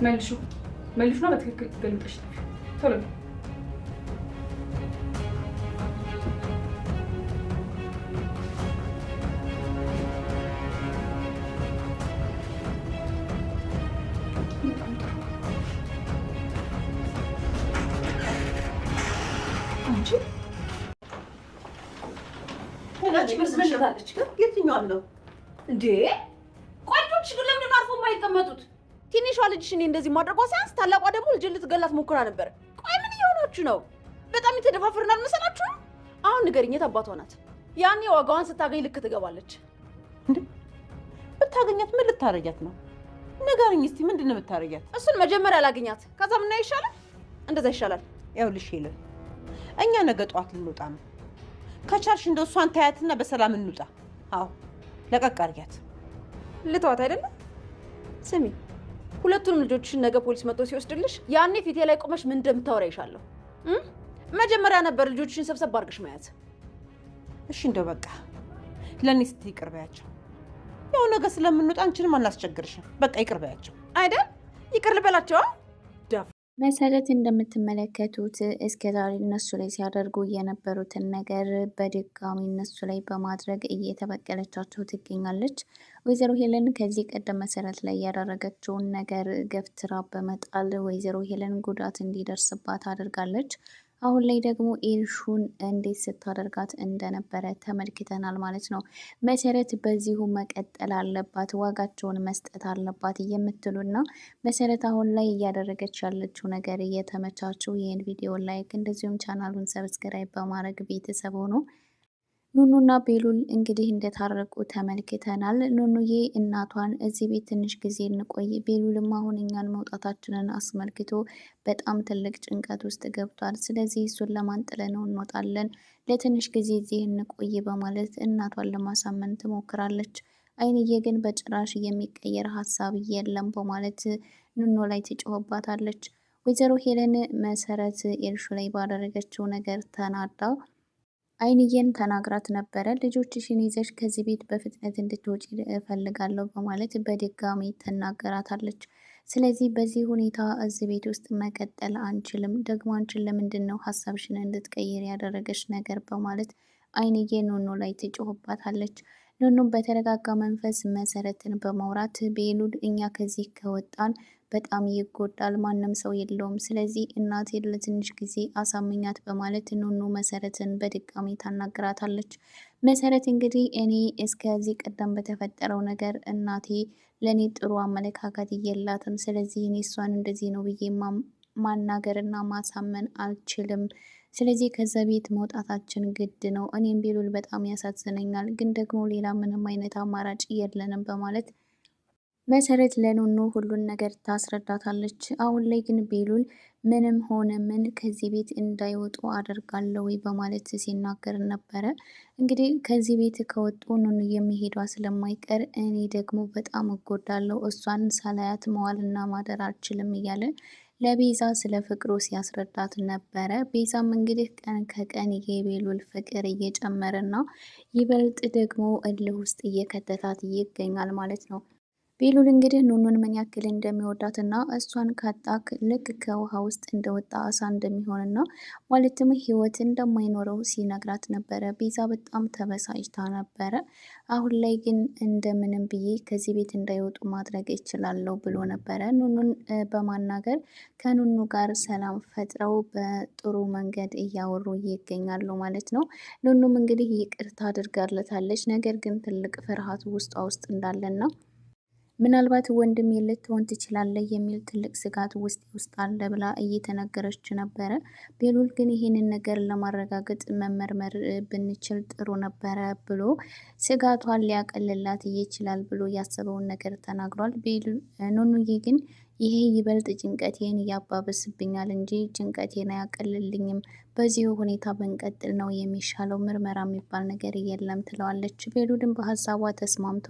መልሹና በትክክል ገልብጠሽ ቶሎ የትኛዋን ነው እንዴ? ቆንጆች ግን ለምንድን ነው አርፎ የማይቀመጡት? ትንሿ ልጅሽ እኔ እንደዚህ ማድረጓ ሳያንስ ታላቋ ደግሞ ልጅ ልትገላት ሞክራ ነበር። ቆይ ምን እየሆናችሁ ነው? በጣም የተደፋፈርን አልመሰላችሁም? አሁን ንገሪኝ፣ የት አባቷ ናት? ያኔ ዋጋዋን ስታገኝ ልክ ትገባለች። ብታገኛት ምን ልታረጊያት ነው? ንገሪኝ እስቲ፣ ምንድን ነው ብታረጊያት? እሱን መጀመሪያ ላገኛት፣ ከዛ ምን ይሻላል? እንደዛ ይሻላል። ይኸውልሽ ሄለን፣ እኛ ነገ ጠዋት ልንወጣ ነው። ከቻልሽ እንደው እሷን ታያትና በሰላም እንውጣ። አዎ ለቀቅ አድርጊያት። ልተዋት አይደለም? ስሚ፣ ሁለቱንም ልጆችሽን ነገ ፖሊስ መጥቶ ሲወስድልሽ ያኔ ፊቴ ላይ ቆመሽ ምን እንደምታወራ ይሻለሁ። መጀመሪያ ነበር ልጆችሽን ሰብሰብ አድርገሽ መያዝ። እሺ እንደው በቃ ለእኔ ስትይ ይቅር በያቸው። ያው ነገ ስለምንወጣ አንቺንም አናስቸግርሽም። በቃ ይቅር በያቸው አይደል? ይቅር ልበላቸው። መሰረት እንደምትመለከቱት እስከ ዛሬ እነሱ ላይ ሲያደርጉ የነበሩትን ነገር በድጋሚ እነሱ ላይ በማድረግ እየተበቀለቻቸው ትገኛለች። ወይዘሮ ሄለን ከዚህ ቀደም መሰረት ላይ ያደረገችውን ነገር ገፍትራ በመጣል ወይዘሮ ሄለን ጉዳት እንዲደርስባት አድርጋለች። አሁን ላይ ደግሞ ኤልሹን እንዴት ስታደርጋት እንደነበረ ተመልክተናል ማለት ነው። መሰረት በዚሁ መቀጠል አለባት፣ ዋጋቸውን መስጠት አለባት የምትሉና መሰረት አሁን ላይ እያደረገች ያለችው ነገር እየተመቻችው ይህን ቪዲዮ ላይክ እንደዚሁም ቻናሉን ሰብስክራይብ በማድረግ ቤተሰብ ሆኖ ኑኑና ቤሉል እንግዲህ እንደታረቁ ተመልክተናል። ኑኑዬ እናቷን እዚህ ቤት ትንሽ ጊዜ እንቆይ፣ ቤሉልም አሁን እኛን መውጣታችንን አስመልክቶ በጣም ትልቅ ጭንቀት ውስጥ ገብቷል። ስለዚህ እሱን ለማንጥለነው እንወጣለን፣ ለትንሽ ጊዜ እዚህ እንቆይ በማለት እናቷን ለማሳመን ትሞክራለች። አይንዬ ግን በጭራሽ የሚቀየር ሀሳብ የለም በማለት ኑኑ ላይ ትጮህባታለች። ወይዘሮ ሄለን መሰረት ኤልሹ ላይ ባደረገችው ነገር ተናዳ አይንዬን ተናግራት ነበረ። ልጆችሽን ይዘሽ ከዚህ ቤት በፍጥነት እንድትወጪ እፈልጋለሁ በማለት በድጋሚ ትናገራታለች። ስለዚህ በዚህ ሁኔታ እዚህ ቤት ውስጥ መቀጠል አንችልም፣ ደግሞ አንቺን ለምንድን ነው ሀሳብሽን እንድትቀይር ያደረገች ነገር በማለት አይንዬ ኑኑ ላይ ትጮህባታለች። ኑኑም በተረጋጋ መንፈስ መሰረትን በማውራት ቤሉል እኛ ከዚህ ከወጣን በጣም ይጎዳል፣ ማንም ሰው የለውም። ስለዚህ እናቴን ለትንሽ ጊዜ አሳምኛት በማለት ኑኑ መሰረትን በድጋሚ ታናግራታለች። መሰረት እንግዲህ እኔ እስከዚህ ቀደም በተፈጠረው ነገር እናቴ ለእኔ ጥሩ አመለካከት የላትም። ስለዚህ እኔ እሷን እንደዚህ ነው ብዬ ማናገርና ማሳመን አልችልም። ስለዚህ ከዛ ቤት መውጣታችን ግድ ነው። እኔም ቤሉል በጣም ያሳዝነኛል፣ ግን ደግሞ ሌላ ምንም አይነት አማራጭ የለንም በማለት መሰረት ለኑኑ ሁሉን ነገር ታስረዳታለች። አሁን ላይ ግን ቤሉል ምንም ሆነ ምን ከዚህ ቤት እንዳይወጡ አደርጋለሁ በማለት ሲናገር ነበረ። እንግዲህ ከዚህ ቤት ከወጡ ኑኑ የሚሄዷ ስለማይቀር እኔ ደግሞ በጣም እጎዳለሁ፣ እሷን ሳላያት መዋልና ማደር አልችልም እያለ ለቤዛ ስለ ፍቅሩ ሲያስረዳት ነበረ። ቤዛም እንግዲህ ቀን ከቀን የቤሉል ፍቅር እየጨመረና ይበልጥ ደግሞ እልህ ውስጥ እየከተታት ይገኛል ማለት ነው። ቤሉል እንግዲህ ኑኑን ምን ያክል እንደሚወዳትና እሷን ካጣክ ልክ ከውሃ ውስጥ እንደወጣ አሳ እንደሚሆንና ማለትም ህይወት እንደማይኖረው ሲነግራት ነበረ። ቤዛ በጣም ተበሳጭታ ነበረ። አሁን ላይ ግን እንደምንም ብዬ ከዚህ ቤት እንዳይወጡ ማድረግ እችላለሁ ብሎ ነበረ። ኑኑን በማናገር ከኑኑ ጋር ሰላም ፈጥረው በጥሩ መንገድ እያወሩ ይገኛሉ ማለት ነው። ኑኑም እንግዲህ ይቅርታ አድርጋለታለች። ነገር ግን ትልቅ ፍርሃት ውስጥ እንዳለና ምናልባት ወንድሜ ልትሆን ትችላለህ የሚል ትልቅ ስጋት ውስጥ አለ ብላ እየተነገረች ነበረ። ቤሉል ግን ይህንን ነገር ለማረጋገጥ መመርመር ብንችል ጥሩ ነበረ ብሎ ስጋቷን ሊያቀልላት ይችላል ብሎ ያሰበውን ነገር ተናግሯል። ኑኑዬ ግን ይሄ ይበልጥ ጭንቀቴን ያባብስብኛል እንጂ ጭንቀቴን አያቀልልኝም፣ በዚሁ ሁኔታ ብንቀጥል ነው የሚሻለው፣ ምርመራ የሚባል ነገር የለም ትለዋለች። ቤሉልም በሀሳቧ ተስማምቶ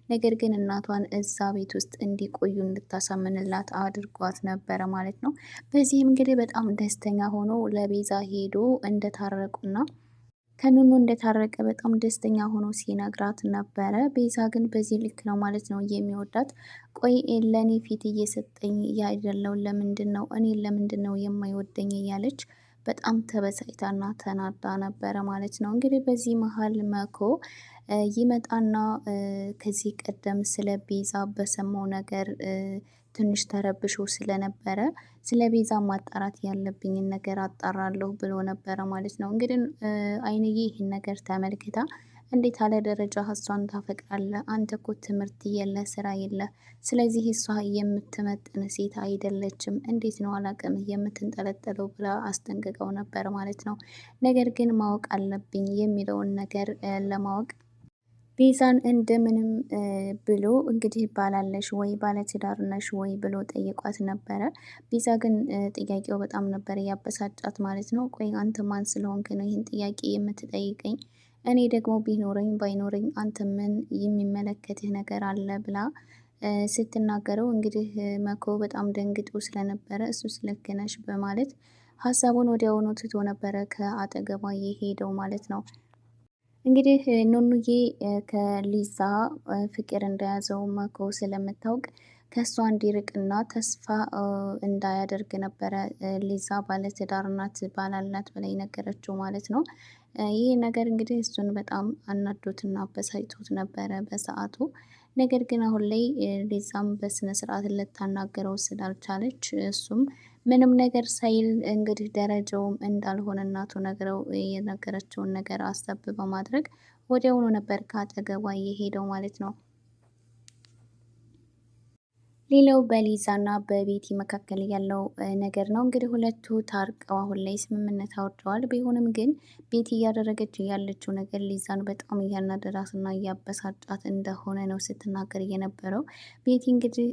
ነገር ግን እናቷን እዛ ቤት ውስጥ እንዲቆዩ እንድታሳምንላት አድርጓት ነበረ ማለት ነው። በዚህም እንግዲህ በጣም ደስተኛ ሆኖ ለቤዛ ሄዶ እንደታረቁና ከኑኑ እንደታረቀ በጣም ደስተኛ ሆኖ ሲነግራት ነበረ። ቤዛ ግን በዚህ ልክ ነው ማለት ነው የሚወዳት። ቆይ ለእኔ ፊት እየሰጠኝ ያይደለው ለምንድን ነው እኔ ለምንድን ነው የማይወደኝ እያለች በጣም ተበሳጭታና ተናዳ ነበረ ማለት ነው። እንግዲህ በዚህ መሀል መኮ ይመጣና ከዚህ ቀደም ስለ ቤዛ በሰማው ነገር ትንሽ ተረብሾ ስለነበረ ስለ ቤዛ ማጣራት ያለብኝን ነገር አጣራለሁ ብሎ ነበረ ማለት ነው። እንግዲህ አይንዬ ይህን ነገር ተመልክታ እንዴት አለ ደረጃ እሷን ታፈቅራለህ? አንተ እኮ ትምህርት የለ ስራ የለ፣ ስለዚህ እሷ የምትመጥን ሴት አይደለችም፣ እንዴት ነው አላቅም የምትንጠለጠለው ብላ አስጠንቅቀው ነበር ማለት ነው። ነገር ግን ማወቅ አለብኝ የሚለውን ነገር ለማወቅ ቤዛን እንደምንም ብሎ እንግዲህ ባላለሽ ወይ ባለትዳር ነሽ ወይ ብሎ ጠይቋት ነበረ። ቤዛ ግን ጥያቄው በጣም ነበር ያበሳጫት ማለት ነው። ቆይ አንተ ማን ስለሆንክ ነው ይህን ጥያቄ የምትጠይቀኝ? እኔ ደግሞ ቢኖረኝ ባይኖረኝ አንተ ምን የሚመለከትህ ነገር አለ ብላ ስትናገረው እንግዲህ መኮ በጣም ደንግጦ ስለነበረ እሱ ልክ ነሽ በማለት ሀሳቡን ወዲያውኑ ትቶ ነበረ ከአጠገቧ የሄደው ማለት ነው። እንግዲህ ኑኑዬ ከሊዛ ፍቅር እንደያዘው መኮ ስለምታውቅ ከእሷ እንዲርቅና ተስፋ እንዳያደርግ ነበረ ሊዛ ባለትዳር ናት ባላላት በላይ ነገረችው ማለት ነው። ይህ ነገር እንግዲህ እሱን በጣም አናዶትና አበሳጭቶት ነበረ በሰዓቱ። ነገር ግን አሁን ላይ ሊዛም በስነ ስርዓት ልታናገረው ስላልቻለች እሱም ምንም ነገር ሳይል እንግዲህ ደረጃውም እንዳልሆነ እናቱ ነግረው የነገረችውን ነገር አሰብ በማድረግ ወዲያውኑ ነበር ከአጠገቧ የሄደው ማለት ነው። ሌላው በሊዛና በቤቲ መካከል ያለው ነገር ነው። እንግዲህ ሁለቱ ታርቀው አሁን ላይ ስምምነት አውርደዋል። ቢሆንም ግን ቤቲ እያደረገች ያለችው ነገር ሊዛን በጣም እያናደዳትና እያበሳጫት እንደሆነ ነው ስትናገር የነበረው። ቤቲ እንግዲህ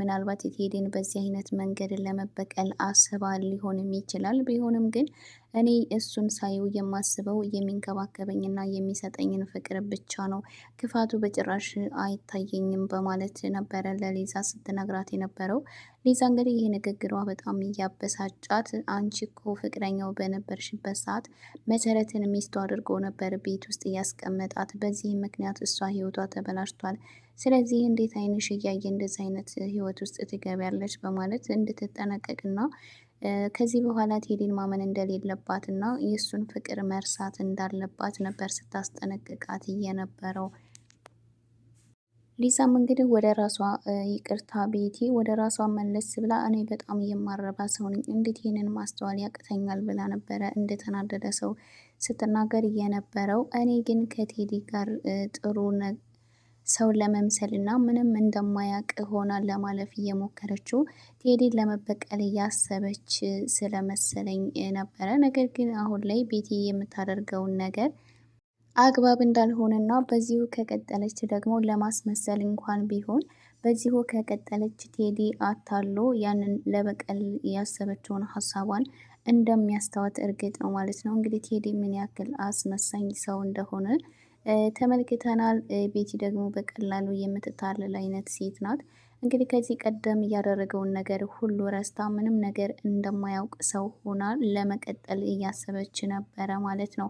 ምናልባት ቴዲን በዚህ አይነት መንገድ ለመበቀል አስባ ሊሆንም ይችላል። ቢሆንም ግን እኔ እሱን ሳየው የማስበው የሚንከባከበኝና የሚሰጠኝን ፍቅር ብቻ ነው፣ ክፋቱ በጭራሽ አይታየኝም በማለት ነበረ ለሊዛ ስትነግራት የነበረው። ሊዛ እንግዲህ ይህ ንግግሯ በጣም እያበሳጫት፣ አንቺ እኮ ፍቅረኛው በነበርሽበት ሰዓት መሰረትን ሚስቱ አድርጎ ነበር ቤት ውስጥ እያስቀመጣት፣ በዚህ ምክንያት እሷ ህይወቷ ተበላሽቷል። ስለዚህ እንዴት አይንሽ እያየ እንደዚህ አይነት ህይወት ውስጥ ትገቢያለች በማለት እንድትጠነቀቅና ከዚህ በኋላ ቴዲን ማመን እንደሌለባት እና የእሱን ፍቅር መርሳት እንዳለባት ነበር ስታስጠነቅቃት የነበረው። ሊዛም እንግዲህ ወደ ራሷ ይቅርታ ቤቲ ወደ ራሷ መለስ ብላ እኔ በጣም የማረባ ሰው ነኝ፣ እንዴት ይህንን ማስተዋል ያቅተኛል ብላ ነበረ እንደተናደደ ሰው ስትናገር የነበረው። እኔ ግን ከቴዲ ጋር ጥሩ ሰው ለመምሰል እና ምንም እንደማያውቅ ሆና ለማለፍ እየሞከረችው ቴዲን ለመበቀል እያሰበች ስለመሰለኝ ነበረ። ነገር ግን አሁን ላይ ቤቲ የምታደርገውን ነገር አግባብ እንዳልሆነና በዚሁ ከቀጠለች ደግሞ ለማስመሰል እንኳን ቢሆን በዚሁ ከቀጠለች ቴዲ አታሎ ያንን ለበቀል ያሰበችውን ሀሳቧን እንደሚያስታወት እርግጥ ነው ማለት ነው። እንግዲህ ቴዲ ምን ያክል አስመሳኝ ሰው እንደሆነ ተመልክተናል። ቤቲ ደግሞ በቀላሉ የምትታለል አይነት ሴት ናት። እንግዲህ ከዚህ ቀደም እያደረገውን ነገር ሁሉ ረስታ ምንም ነገር እንደማያውቅ ሰው ሆና ለመቀጠል እያሰበች ነበረ ማለት ነው።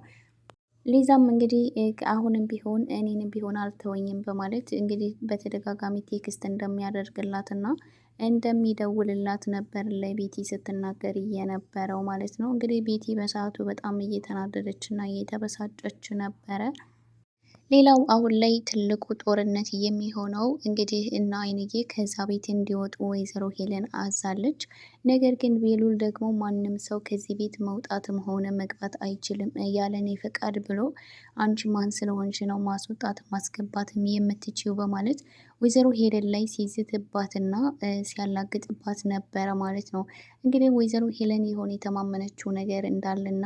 ሊዛም እንግዲህ አሁንም ቢሆን እኔንም ቢሆን አልተወኝም በማለት እንግዲህ በተደጋጋሚ ቴክስት እንደሚያደርግላትና እንደሚደውልላት ነበር ለቤቲ ስትናገር የነበረው ማለት ነው። እንግዲህ ቤቲ በሰዓቱ በጣም እየተናደደች እና እየተበሳጨች ነበረ። ሌላው አሁን ላይ ትልቁ ጦርነት የሚሆነው እንግዲህ እና አይንዬ ከዛ ቤት እንዲወጡ ወይዘሮ ሄለን አዛለች። ነገር ግን ቤሉል ደግሞ ማንም ሰው ከዚህ ቤት መውጣትም ሆነ መግባት አይችልም ያለኔ ፈቃድ ብሎ አንቺ ማን ስለሆንሽ ነው ማስወጣት ማስገባትም የምትችው በማለት ወይዘሮ ሄለን ላይ ሲዝትባትና ሲያላግጥባት ነበረ ማለት ነው። እንግዲህ ወይዘሮ ሄለን የሆነ የተማመነችው ነገር እንዳለና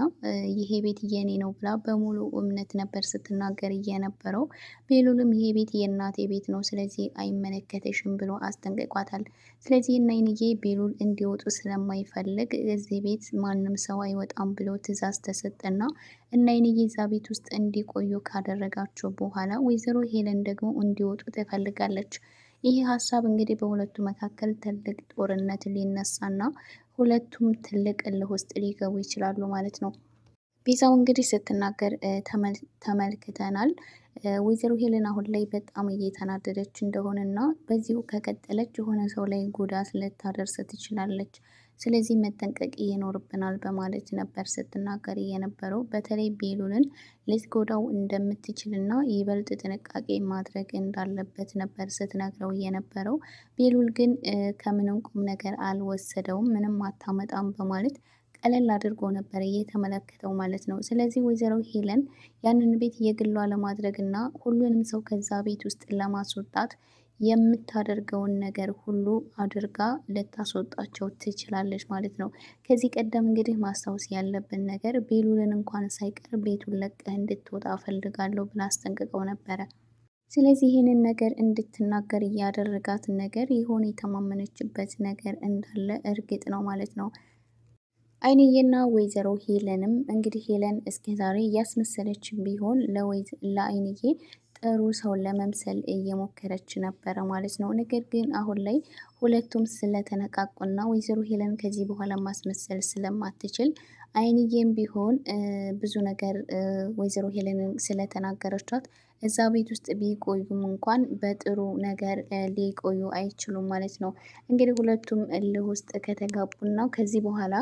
ይሄ ቤት የኔ ነው ብላ በሙሉ እምነት ነበር ስትናገር የነበረው። ቤሉልም ይሄ ቤት የእናቴ ቤት ነው ስለዚህ አይመለከተሽም ብሎ አስጠንቅቋታል። ስለዚህ እና አይንዬ ቤሉል እንዲወጡ ስለማይፈልግ እዚህ ቤት ማንም ሰው አይወጣም ብሎ ትዕዛዝ ተሰጠና እና አይንዬ እዛ ቤት ውስጥ እንዲቆዩ ካደረጋቸው በኋላ ወይዘሮ ሄለን ደግሞ እንዲወጡ ትፈልጋለች። ይህ ሀሳብ እንግዲህ በሁለቱ መካከል ትልቅ ጦርነት ሊነሳና ሁለቱም ትልቅ እልህ ውስጥ ሊገቡ ይችላሉ ማለት ነው። ቤዛው እንግዲህ ስትናገር ተመልክተናል። ወይዘሮ ሄለን አሁን ላይ በጣም እየተናደደች እንደሆነና በዚሁ ከቀጠለች የሆነ ሰው ላይ ጉዳት ልታደርስ ትችላለች። ስለዚህ መጠንቀቅ ይኖርብናል በማለት ነበር ስትናገር የነበረው። በተለይ ቤሉልን ልትጎዳው እንደምትችልና ይበልጥ ጥንቃቄ ማድረግ እንዳለበት ነበር ስትነግረው የነበረው። ቤሉል ግን ከምንም ቁም ነገር አልወሰደውም፣ ምንም አታመጣም በማለት ቀለል አድርጎ ነበር እየተመለከተው ማለት ነው። ስለዚህ ወይዘሮ ሄለን ያንን ቤት የግሏ ለማድረግ እና ሁሉንም ሰው ከዛ ቤት ውስጥ ለማስወጣት የምታደርገውን ነገር ሁሉ አድርጋ ልታስወጣቸው ትችላለች ማለት ነው። ከዚህ ቀደም እንግዲህ ማስታወስ ያለብን ነገር ቤሉልን እንኳን ሳይቀር ቤቱን ለቀህ እንድትወጣ ፈልጋለሁ ብላ አስጠንቅቀው ነበረ። ስለዚህ ይህንን ነገር እንድትናገር እያደረጋት ነገር የሆነ የተማመነችበት ነገር እንዳለ እርግጥ ነው ማለት ነው። አይንዬና ወይዘሮ ሄለንም እንግዲህ ሄለን እስከ ዛሬ እያስመሰለች ቢሆን ለአይንዬ ጥሩ ሰው ለመምሰል እየሞከረች ነበረ ማለት ነው። ነገር ግን አሁን ላይ ሁለቱም ስለተነቃቁና ወይዘሮ ሄለን ከዚህ በኋላ ማስመሰል ስለማትችል አይንዬም ቢሆን ብዙ ነገር ወይዘሮ ሄለንን ስለተናገረቻት እዛ ቤት ውስጥ ቢቆዩም እንኳን በጥሩ ነገር ሊቆዩ አይችሉም ማለት ነው። እንግዲህ ሁለቱም እልህ ውስጥ ከተጋቡና ከዚህ በኋላ